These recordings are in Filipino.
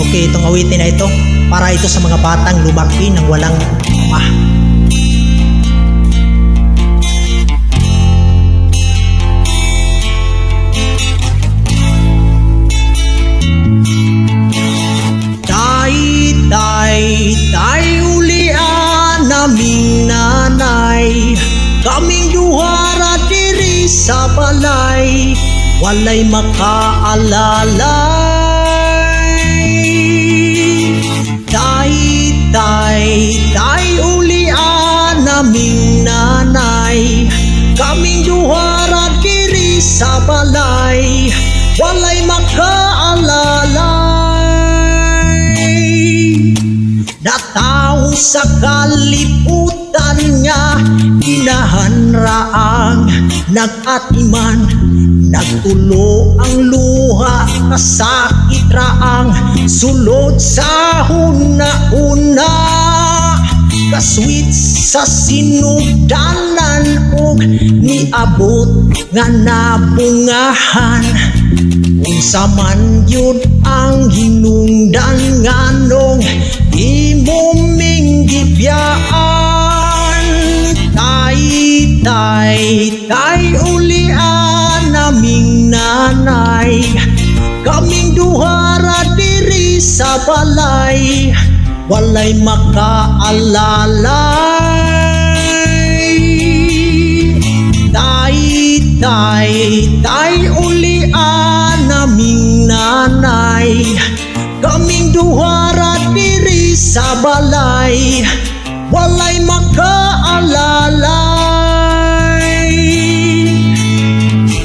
Okay, itong awitin na ito, para ito sa mga batang lumaki ng walang ama. Tay ulian naming nanay, kaming duhara diri sa balay, walay makaalalay. Tay ulian naming nanay, kaming duhara diri sa balay, walay makaalalay. Natao sa kaliputan nga, inahanraang nag-atiman, nagtulo ang luha, kasakit raang sulod sa huna-una. Kaswit sa sinugdanan og niabot nga nabungahan, unsa man yun ang hinungdan nganong imong gibiyaan. Tay ulian naming nanay, kaming duhara diri sa balay, walay makaalalay. Tay ulian naming nanay, kaming duhara diri sa balay, walay makaalalay.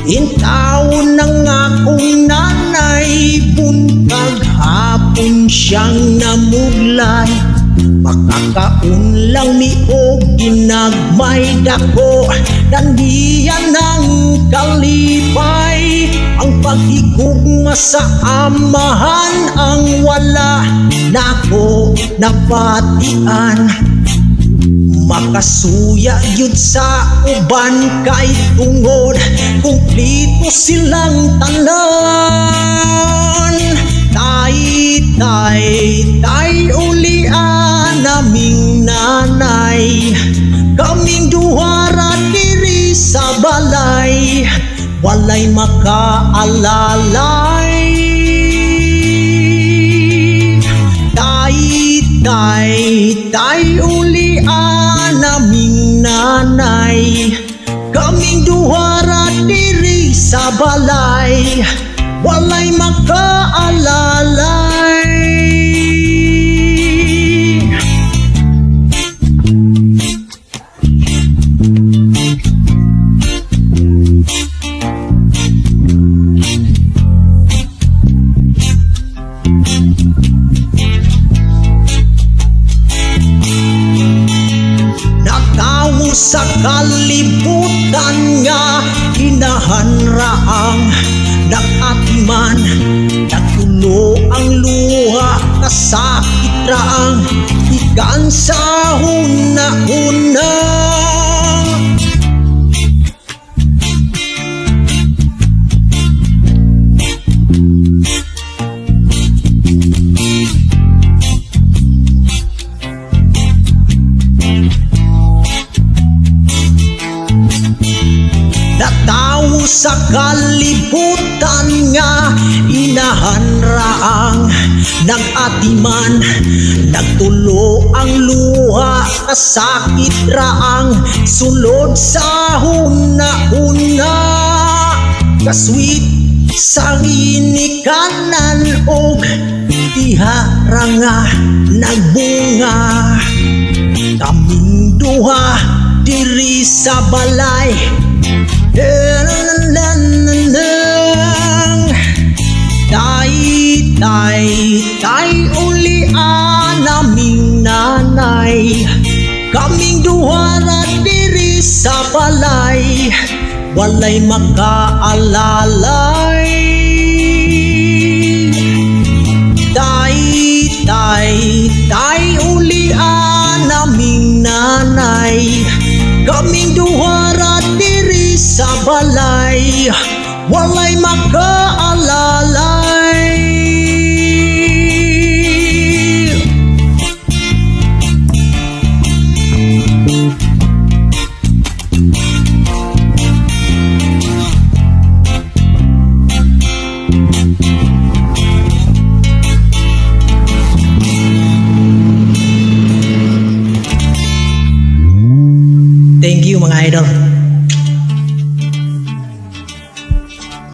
Intaon ng akong nanay, buntag hapon siyang namuglay, makakaon lang mi og ginagmay dako, dandiyan ng kalipay. Ang paghigugma sa amahan, ang wala nako napatian, makasuya yun sa uban kay tungod kumplito silang tanan. Tay ulian naming nanay, kaming duhara diri sa balay, walay makaalalay. Tay ulian naming nanay, kaming duhara diri sa balay, walay makaalalay. Sa kalibutan nga, inahanraang nag-atiman, nagtulo ang luha, kasakit raang ikan sa huna-huna. Natao sa kalibutan nga, inahanraang nag-atiman, nagtulo ang luha, kasakit raang sulod sa huna-huna. Kaswit sa inikanan og tihara nga nagbunga, kaming duha diri sa balay, tay ulian naming nanay, kaming duhara diri sa balay, walay makaalalay. Tay ulian naming nanay, kaming duhara diri sa balay, walay makaalalay. mga idol.